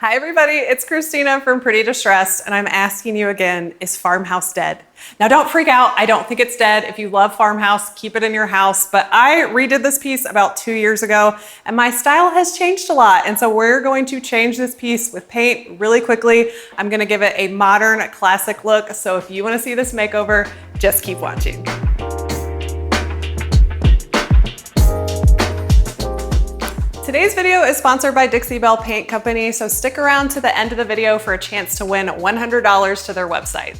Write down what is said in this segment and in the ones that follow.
Hi everybody, it's Christina from Pretty Distressed, and I'm asking you again, is Farmhouse dead? Now don't freak out, I don't think it's dead. If you love Farmhouse, keep it in your house, but I redid this piece about 2 years ago, and my style has changed a lot, and so we're going to change this piece with paint really quickly. I'm gonna give it a modern, classic look, so if you wanna see this makeover, just keep watching. Today's video is sponsored by Dixie Belle Paint Company, so stick around to the end of the video for a chance to win $100 to their website.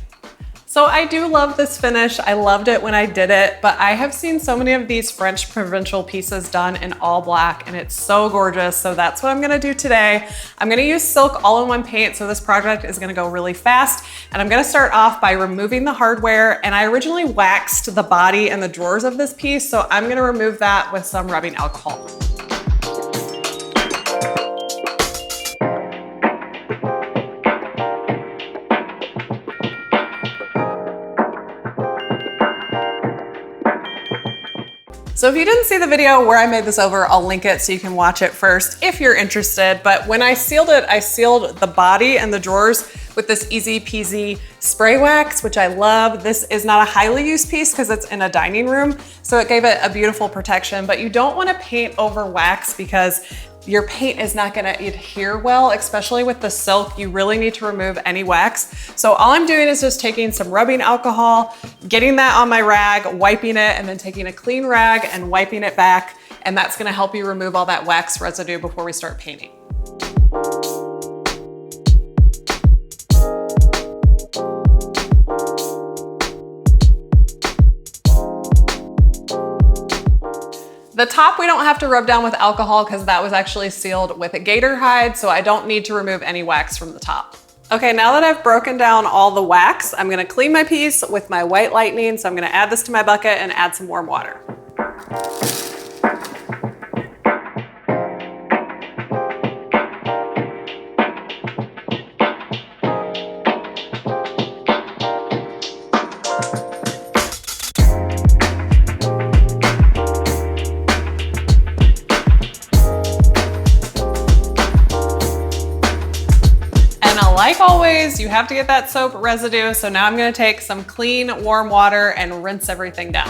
So I do love this finish. I loved it when I did it, but I have seen so many of these French provincial pieces done in all black, and it's so gorgeous. So that's what I'm gonna do today. I'm gonna use silk all-in-one paint, so this project is gonna go really fast. And I'm gonna start off by removing the hardware, and I originally waxed the body and the drawers of this piece, so I'm gonna remove that with some rubbing alcohol. So if you didn't see the video where I made this over, I'll link it so you can watch it first if you're interested. But when I sealed it, I sealed the body and the drawers with this easy peasy spray wax, which I love. This is not a highly used piece because it's in a dining room, so it gave it a beautiful protection. But you don't want to paint over wax because your paint is not gonna adhere well, especially with the silk. You really need to remove any wax. So all I'm doing is just taking some rubbing alcohol, getting that on my rag, wiping it, and then taking a clean rag and wiping it back. And that's gonna help you remove all that wax residue before we start painting. The top we don't have to rub down with alcohol because that was actually sealed with a gator hide, so I don't need to remove any wax from the top. Okay, now that I've broken down all the wax, I'm gonna clean my piece with my white lightning, so I'm gonna add this to my bucket and add some warm water. Like always, you have to get that soap residue. So now I'm gonna take some clean, warm water and rinse everything down.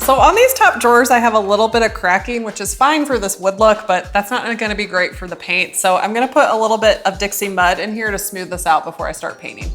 So on these top drawers, I have a little bit of cracking, which is fine for this wood look, but that's not gonna be great for the paint. So I'm gonna put a little bit of Dixie mud in here to smooth this out before I start painting.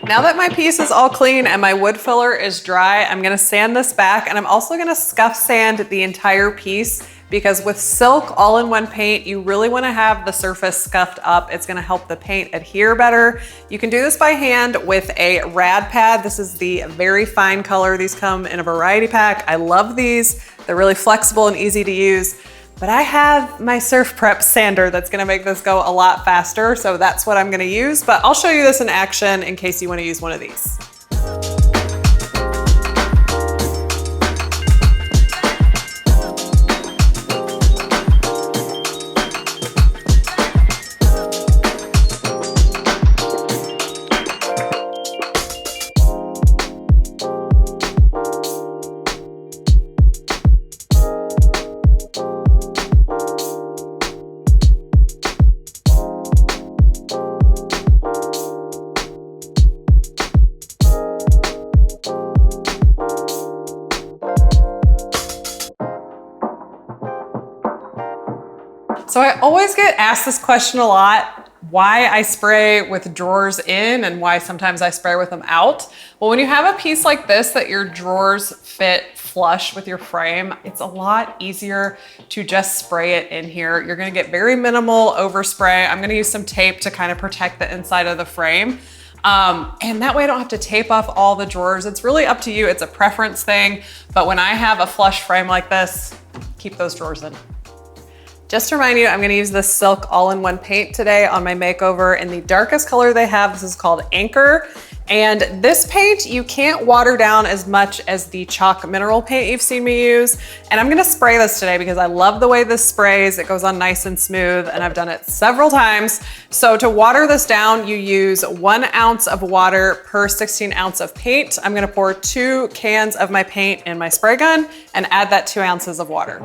Now that my piece is all clean and my wood filler is dry, I'm gonna sand this back, and I'm also gonna scuff sand the entire piece because with silk all-in-one paint, you really wanna have the surface scuffed up. It's gonna help the paint adhere better. You can do this by hand with a rad pad. This is the very fine color. These come in a variety pack. I love these. They're really flexible and easy to use. But I have my Surf Prep sander that's gonna make this go a lot faster, so that's what I'm gonna use, but I'll show you this in action in case you wanna use one of these. So I always get asked this question a lot, why I spray with drawers in and why sometimes I spray with them out. Well, when you have a piece like this that your drawers fit flush with your frame, it's a lot easier to just spray it in here. You're gonna get very minimal overspray. I'm gonna use some tape to kind of protect the inside of the frame. And that way I don't have to tape off all the drawers. It's really up to you. It's a preference thing. But when I have a flush frame like this, keep those drawers in. Just to remind you, I'm gonna use this silk all-in-one paint today on my makeover in the darkest color they have. This is called Anchor. And this paint, you can't water down as much as the chalk mineral paint you've seen me use. And I'm gonna spray this today because I love the way this sprays. It goes on nice and smooth, and I've done it several times. So to water this down, you use 1 ounce of water per 16 ounce of paint. I'm gonna pour 2 cans of my paint in my spray gun and add that 2 ounces of water.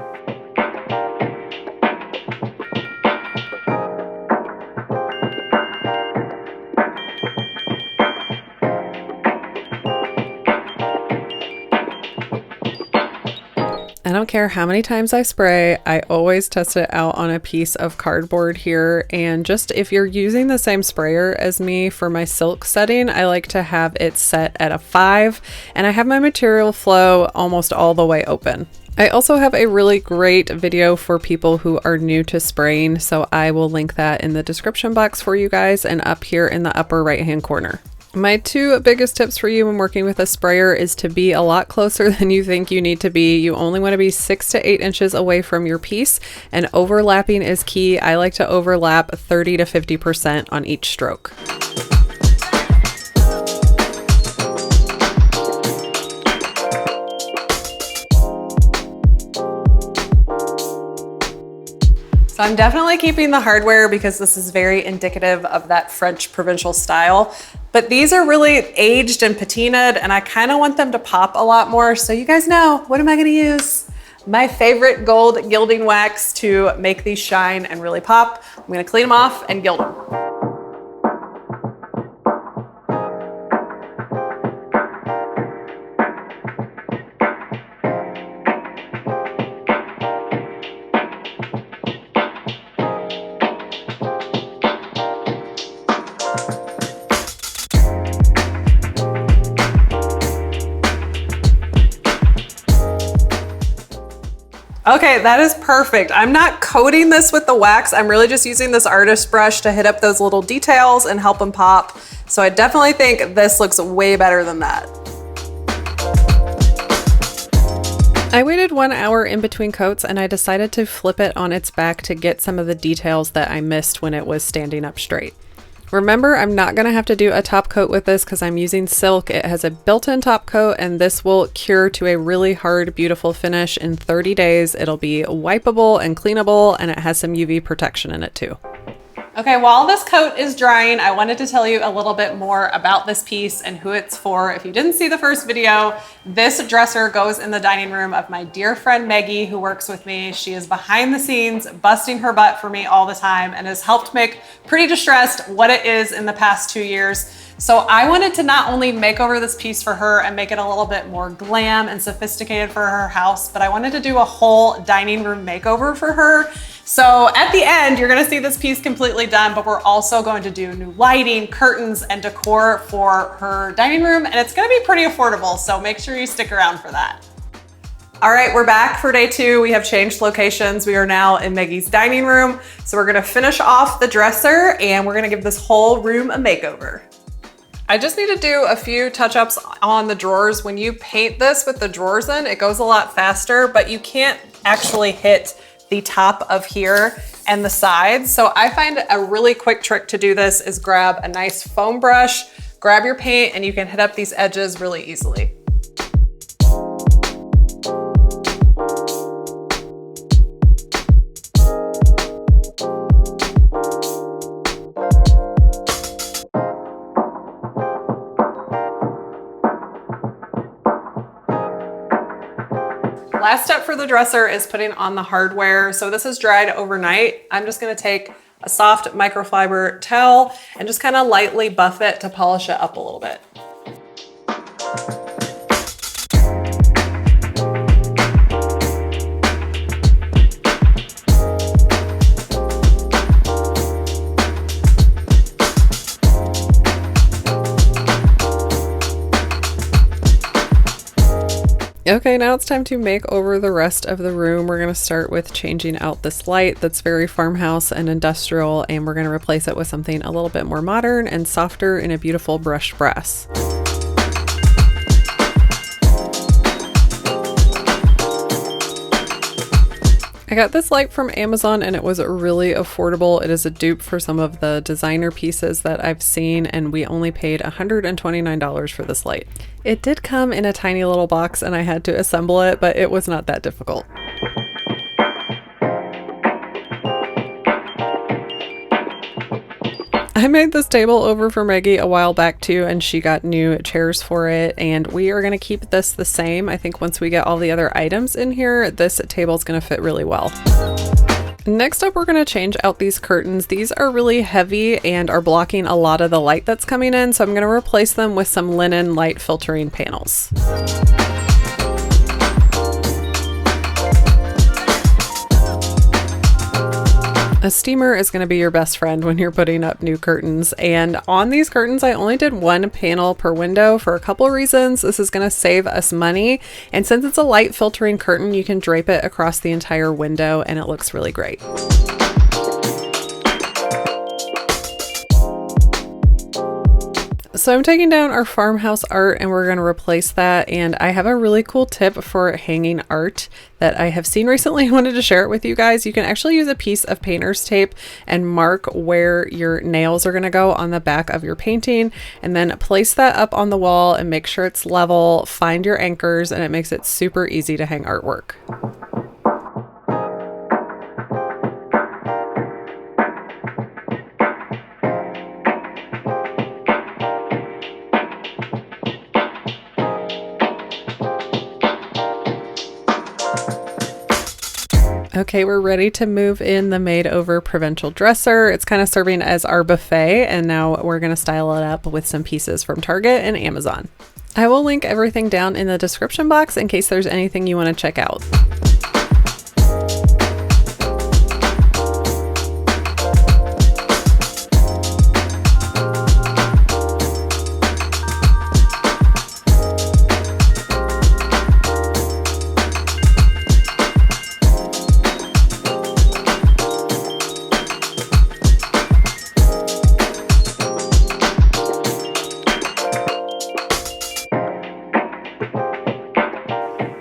I don't care how many times I spray, I always test it out on a piece of cardboard here. And just if you're using the same sprayer as me for my silk setting, I like to have it set at a 5, and I have my material flow almost all the way open. I also have a really great video for people who are new to spraying, so I will link that in the description box for you guys and up here in the upper right hand corner. My 2 biggest tips for you when working with a sprayer is to be a lot closer than you think you need to be. You only want to be 6 to 8 inches away from your piece, and overlapping is key. I like to overlap 30 to 50% on each stroke. So I'm definitely keeping the hardware because this is very indicative of that French provincial style. But these are really aged and patinaed, and I kind of want them to pop a lot more. So you guys know, what am I gonna use? My favorite gold gilding wax to make these shine and really pop. I'm gonna clean them off and gild them. Okay, that is perfect. I'm not coating this with the wax. I'm really just using this artist brush to hit up those little details and help them pop. So I definitely think this looks way better than that. I waited 1 hour in between coats, and I decided to flip it on its back to get some of the details that I missed when it was standing up straight. Remember, I'm not going to have to do a top coat with this because I'm using silk. It has a built-in top coat, and this will cure to a really hard, beautiful finish in 30 days. It'll be wipeable and cleanable, and it has some UV protection in it too. Okay, while this coat is drying, I wanted to tell you a little bit more about this piece and who it's for. If you didn't see the first video, this dresser goes in the dining room of my dear friend Maggie, who works with me. She is behind the scenes, busting her butt for me all the time, and has helped make Pretty Distressed what it is in the past 2 years. So I wanted to not only make over this piece for her and make it a little bit more glam and sophisticated for her house, but I wanted to do a whole dining room makeover for her. So at the end, you're gonna see this piece completely done, but we're also going to do new lighting, curtains, and decor for her dining room, and it's gonna be pretty affordable, so make sure you stick around for that. All right, we're back for day 2. We have changed locations. We are now in Maggie's dining room. So we're gonna finish off the dresser, and we're gonna give this whole room a makeover. I just need to do a few touch-ups on the drawers. When you paint this with the drawers in, it goes a lot faster, but you can't actually hit the top of here and the sides. So I find a really quick trick to do this is grab a nice foam brush, grab your paint, and you can hit up these edges really easily. Last step for the dresser is putting on the hardware. So this is dried overnight. I'm just gonna take a soft microfiber towel and just kind of lightly buff it to polish it up a little bit. Okay, now it's time to make over the rest of the room. We're going to start with changing out this light that's very farmhouse and industrial, and we're going to replace it with something a little bit more modern and softer in a beautiful brushed brass. I got this light from Amazon and it was really affordable. It is a dupe for some of the designer pieces that I've seen, and we only paid $129 for this light. It did come in a tiny little box and I had to assemble it, but it was not that difficult. I made this table over for Maggie a while back too, and she got new chairs for it, and we are going to keep this the same. I think once we get all the other items in here, this table is going to fit really well. Next up, we're going to change out these curtains. These are really heavy and are blocking a lot of the light that's coming in, so I'm going to replace them with some linen light filtering panels. A steamer is going to be your best friend when you're putting up new curtains, and on these curtains I only did one panel per window for a couple of reasons. This is going to save us money, and since it's a light filtering curtain, you can drape it across the entire window and it looks really great. So I'm taking down our farmhouse art and we're going to replace that, and I have a really cool tip for hanging art that I have seen recently. I wanted to share it with you guys. You can actually use a piece of painter's tape and mark where your nails are going to go on the back of your painting, and then place that up on the wall and make sure it's level. Find your anchors, and it makes it super easy to hang artwork. Okay, we're ready to move in the made-over provincial dresser. It's kind of serving as our buffet, and now we're going to style it up with some pieces from Target and Amazon. I will link everything down in the description box in case there's anything you want to check out.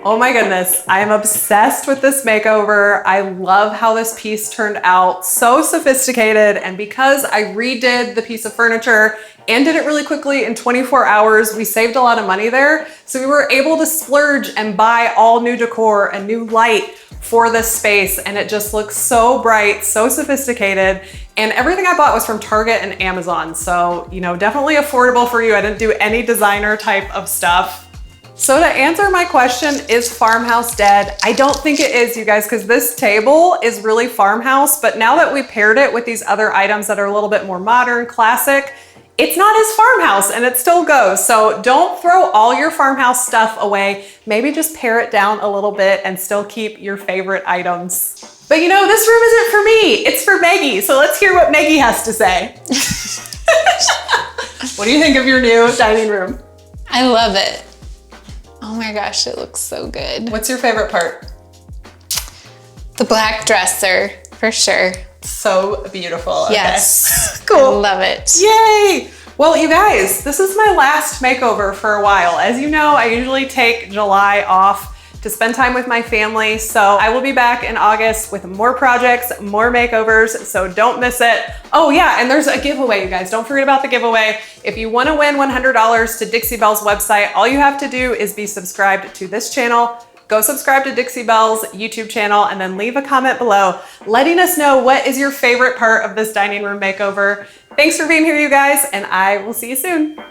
Oh my goodness, I am obsessed with this makeover. I love how this piece turned out, so sophisticated, and because I redid the piece of furniture and did it really quickly in 24 hours, we saved a lot of money there. So we were able to splurge and buy all new decor and new light for this space, and it just looks so bright, so sophisticated, and everything I bought was from Target and Amazon, so you know, definitely affordable for you. I didn't do any designer type of stuff. So to answer my question, is farmhouse dead? I don't think it is, you guys, because this table is really farmhouse, but now that we paired it with these other items that are a little bit more modern, classic, it's not as farmhouse and it still goes. So don't throw all your farmhouse stuff away. Maybe just pare it down a little bit and still keep your favorite items. But you know, this room isn't for me, it's for Maggie. So let's hear what Maggie has to say. What do you think of your new dining room? I love it. Oh my gosh, it looks so good. What's your favorite part? The black dresser, for sure. So beautiful. Okay. Yes. Cool. I love it. Yay! Well, you guys, this is my last makeover for a while. As you know, I usually take July off to spend time with my family. So I will be back in August with more projects, more makeovers, so don't miss it. Oh yeah, and there's a giveaway, you guys. Don't forget about the giveaway. If you wanna win $100 to Dixie Belle's website, all you have to do is be subscribed to this channel. Go subscribe to Dixie Belle's YouTube channel and then leave a comment below letting us know what is your favorite part of this dining room makeover. Thanks for being here, you guys, and I will see you soon.